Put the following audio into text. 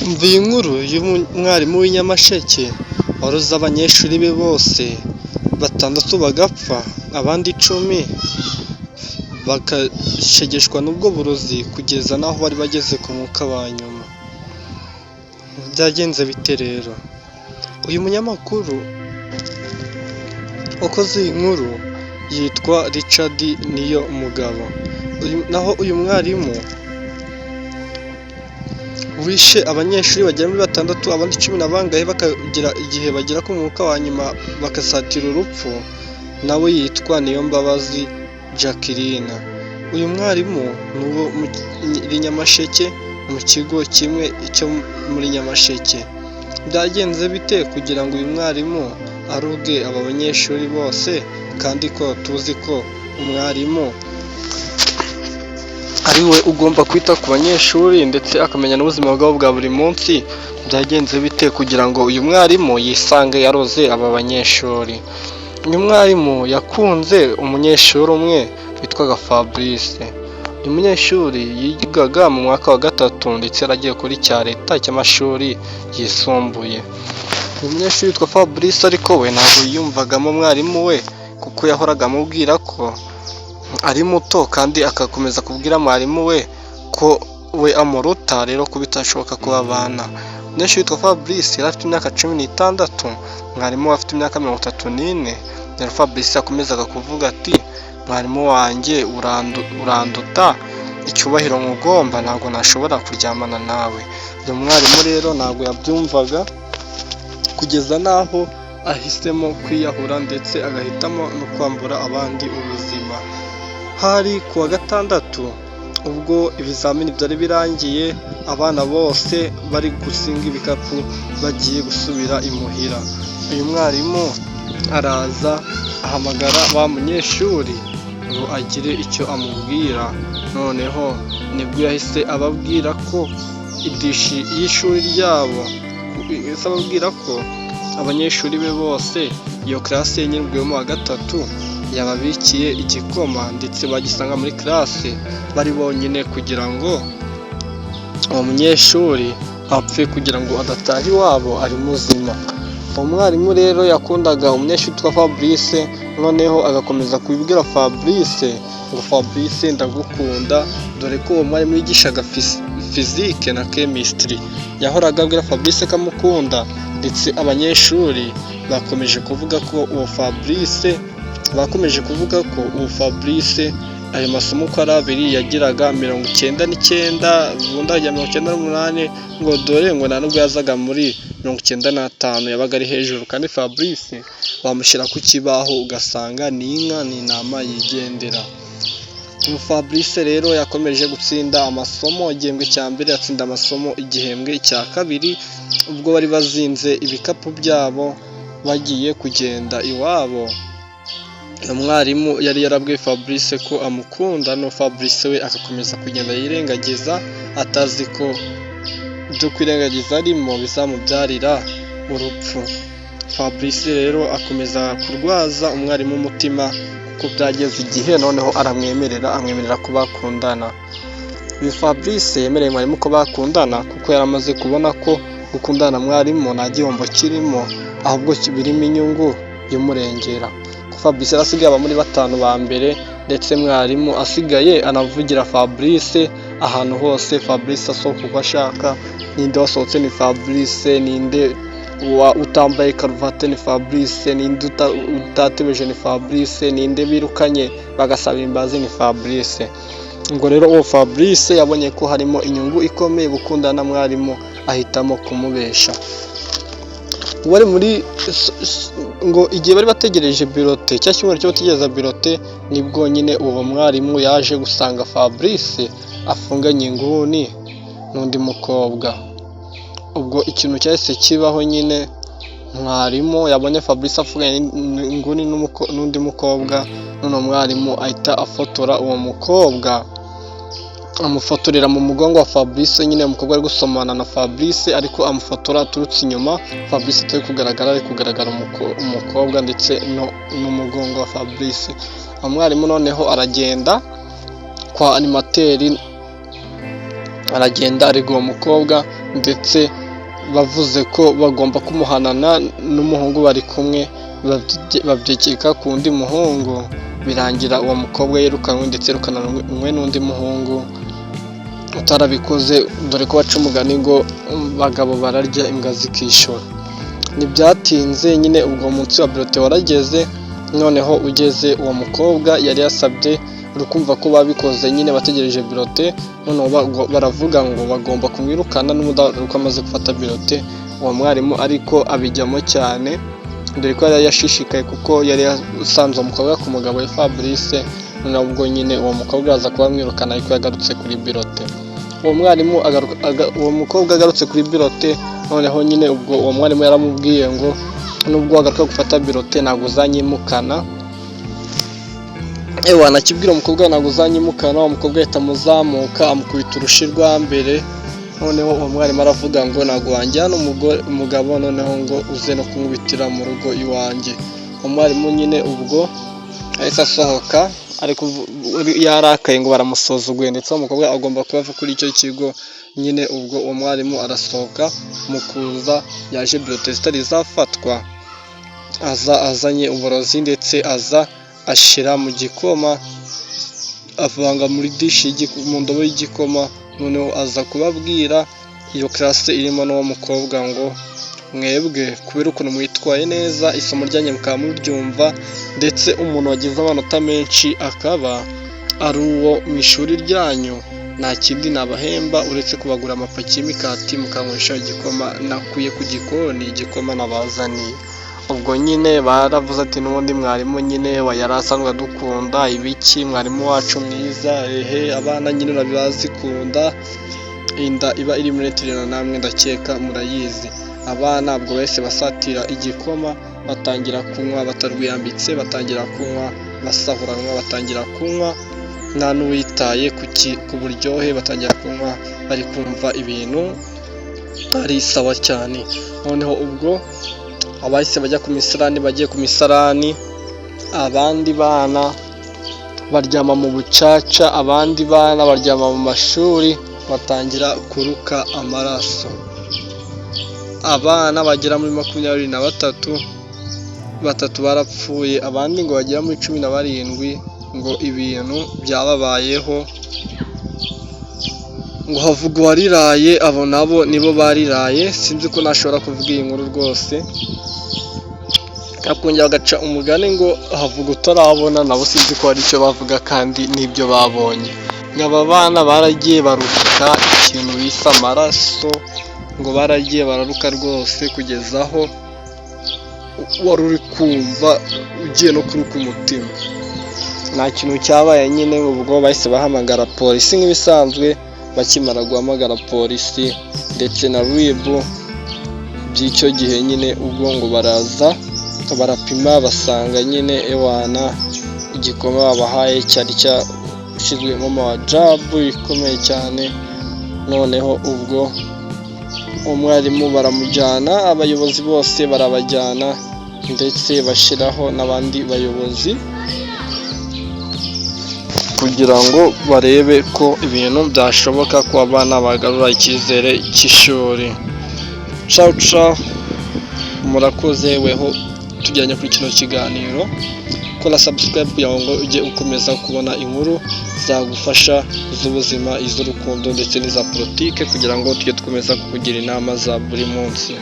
Umva iyi nkuru y'umwarimu w'inyamasheke waroze abanyeshuri be bose, 6 bagapfa abandi 10 bagashegeshwa n'ubwo burozi kugeza n'aho bari bageze ku mwuka wa nyuma. Byagenze bite rero? Uyu munyamakuru wakoze iyi nkuru yitwa Richard Niyomugabo, naho uyu mwarimu wishe abanyeshuri bagera muri 6, abandi 10 na bangahe bakagira igihe bagera ku mwuka wa nyuma bakasatira urupfu, nawe yitwa Niyombabazi Jacqueline. Uyu mwarimu n'uwo muri Nyamasheke mu kigo kimwe cyo muri Nyamasheke. Byagenze bite kugira ngo uyu mwarimu aruge aba banyeshuri bose, kandi ko tuzi ko umwarimu ari we ugomba kwita ku banyeshuri ndetse akamenya n'ubuzima bwabo bwa buri munsi? Byagenze bite kugira ngo uyu mwarimu yisange yaroze aba banyeshuri? Uyu mwarimu yakunze umunyeshuri umwe witwaga Fabrice. Uyu munyeshuri yigaga mu mwaka wa 3 ndetse yaragiye kuri cya leta cy'amashuri yisumbuye. Uyu munyeshuri witwa Fabrice ariko we ntabwo yiyumvagamo mwarimu we, kuko yahoraga amubwira ko ari muto kandi akakomeza kubwira mwarimu we ko we amuruta, rero ko bitashoboka ko babana. Umunyeshuri witwa Fabrice yari afite imyaka 16, mwarimu we afite imyaka 34. Rero Fabrice yakomezaga kuvuga ati, mwarimu wanjye uranduta, icyubahiro nkugomba, ntabwo nashobora kuryamana nawe. Uyu mwarimu rero ntabwo yabyumvaga kugeza n'aho ahisemo kwiyahura ndetse agahitamo no kwambura abandi ubuzima. Hari ku wa 6 ubwo ibizamini byari birangiye, abana bose bari gusinga ibikapu bagiye gusubira imuhira. Uyu mwarimu araza ahamagara wa munyeshuri ngo agire icyo amubwira, noneho nibwo yahise ababwira ko idishi y'ishuri ryabo, ababwira ko abanyeshuri be bose iyo classe yenyine mu wa 3 yababikiye igikoma ndetse bagisanga muri classe bari bonyine kugira ngo uwo munyeshuri apfe, kugira ngo adataha iwabo ari muzima. Umwarimu rero yakundaga umunyeshuri witwa Fabrice, noneho agakomeza kubibwira Fabrice ngo Fabrice ndagukunda, dore ko uwo mwarimu yigishaga physique na chemistry. Yahoraga abwira Fabrice kamukunda, ndetse abanyeshuri bakomeje kuvuga ko uwo Fabrice ayo masomo uko ari 2 yagiraga 99, ubundi ajya 98, ngo dore ngo nta nubwo yazaga muri 95, yabaga ari hejuru. Kandi Fabrice bamushyira ku kibaho ugasanga ni inka n'intama yigendera. Uyu Fabrice rero yakomeje gutsinda amasomo igihembwe cya mbere, atsinda amasomo igihembwe cya kabiri, ubwo bari bazinze ibikapu byabo bagiye kugenda iwabo. Umwarimu yari yarabwiye Fabrice ko amukunda, no Fabrice we agakomeza kugenda yirengagiza, atazi ko ibyo kwirengagiza arimo bizamubyarira urupfu. Fabrice rero akomeza kurwaza umwarimu umutima, kuko byageze igihe noneho amwemerera ko bakundana. Uyu Fabrice yemereye mwarimu ko bakundana kuko yaramaze kubona ko gukundana mwarimu nta gihombo kirimo, ahubwo birimo inyungu y'umurengera. Fabrice arasigaye aba muri 5 ba mbere, ndetse mwarimu asigaye anavugira Fabrice ahantu hose. Fabrice asohoka uko ashaka, ninde wasohotse ni Fabrice, ninde utambaye karuvate ni Fabrice, ninde utatebeje ni Fabrice, ninde birukanye bagasaba imbazi ni Fabrice. Ngo rero uwo Fabrice yabonye ko harimo inyungu ikomeye gukundana mwarimu, ahitamo kumubesha. Wari muri ngo igihe bari bategereje birote, cya cyumweru cyo bategereza birote, nibwo nyine uwo mwarimu yaje gusanga Fabrice afunganye inguni n'undi mukobwa. Ubwo ikintu cyahise kibaho nyine, mwarimu yabonye Fabrice afunganye inguni n'undi mukobwa, none mwarimu ahita afotora uwo mukobwa, amufotorera mu mugongo wa Fabrice. Nyine umukobwa ari gusomana na Fabrice, ariko amufotora aturutse inyuma. Fabrice atari kugaragara umukobwa ndetse n'umugongo wa Fabrice. Umwarimu noneho aragenda kwa animateri aragenda arega uwo mukobwa, ndetse bavuze ko bagomba kumuhanana n'umuhungu bari kumwe, babyekeka ku wundi muhungu, birangira uwo mukobwa yirukanwe, ndetse yirukanwe n'undi muhungu utarabikoze, dore ko baca umugani ngo abagabo bararya imbwa zikishora. Ntibyatinze nyine ubwo munsi wa birote warageze, noneho ugeze uwo mukobwa yari yasabye, urikumva ko babikoze nyine bategereje birote, noneho baravuga ngo bagomba kumwirukana n'umudaruko amaze gufata birote. Uwo mwarimu ariko abijyamo cyane, dore ko yari yashishikaye kuko yari yasanze umukobwa ku mugabo we Fabrice, noneho ubwo nyine uwo mukobwa aza kuba amwirukana, ariko yagarutse kuri birote. Uwo mukobwa agarutse kuri birote, noneho nyine ubwo uwo mwarimu yaramubwiye ngo nubwo wagaruka gufata birote ntabwo uzanyimukana. Wanakibwira umukobwa ntabwo uzanyimukana, uwo mukobwa ahita amuzamuka amukubita urushi rwa mbere. Noneho uwo mwarimu aravuga ngo ntabwo wanjyana umugabo, noneho ngo uze no kumubitira mu rugo iwanjye. Umwarimu nyine ubwo ahise asohoka, ariko yarakaye ngo baramusuzuguye, ndetse umukobwa agomba kuba ava kuri icyo kigo. Nyine ubwo uwo mwarimu arasohoka, mu kuza yaje birote zitari zafatwa, azanye uburozi, ndetse aza ashyira mu gikoma, avanga muri dishi mu ndobo y'igikoma. Noneho aza kubabwira iyo classe irimo n'uwo mukobwa ngo mwebwe kubera ukuntu mwitwaye neza, isomo ryanyu mukaba muryumva, ndetse umuntu wagize amanota menshi akaba ari uwo mu ishuri ryanyu, nta kindi nabahemba uretse kubagura amapaki y'imikati mukanywesha igikoma nakuye ku gikoni, igikoma nabazaniye. Ubwo nyine baravuze ati n'ubundi mwarimu nyine yari asanzwe adukunda, ibiki mwarimu wacu mwiza, abana nyine urabibazikunda, inda iba iri muri tirina namwe ndakeka murayizi. Abana ubwo wese basatira igikoma, batangira kunywa batarwiyambitse, batangira kunywa basahuranwa, batangira kunywa nta n'uwitaye ku buryohe, batangira kunywa bari kumva ibintu ari sawa cyane. Noneho ubwo abahise bajya ku misarani, bagiye ku misarani, abandi bana baryama mu bucaca, abandi bana baryama mu mashuri, batangira kuruka amaraso. Abana bagera muri 23, batatu barapfuye, abandi ngo bagera muri 17 ngo ibintu byababayeho, ngo havuga uwariraye, abo nabo nibo bariraye. Sinzi ko nashobora kuvuga iyi nkuru rwose, akongera bagaca umugani ngo havuga utarabona, nabo sinzi ko hari icyo bavuga kandi n'ibyo babonye. Aba bana baragiye baruka ikintu bise amaraso, ngo baragiye bararuka rwose kugeza aho wari uri kumva ugiye no kuruka umutima. Nta kintu cyabaye nyine, ubwo bahise bahamagara polisi nk'ibisanzwe. Bakimara guhamagara polisi ndetse na RIB by'icyo gihe nyine, ubwo ngo baraza barapima, basanga nyine ewana igikoma babahaye cyari cyashyizwemo amajabu ikomeye cyane. Noneho ubwo umwarimu baramujyana, abayobozi bose barabajyana, ndetse bashyiraho n'abandi bayobozi kugira ngo barebe ko ibintu byashoboka ko abana bagarura icyizere cy'ishuri. Ciao ciao, murakoze. Weho tujyanye kuri kino kiganiro, kora subscribe kugira ngo ujye ukomeza kubona inkuru zagufasha z'ubuzima, iz'urukundo ndetse n'iza politike, kugira ngo tujye dukomeza kukugira inama za buri munsi.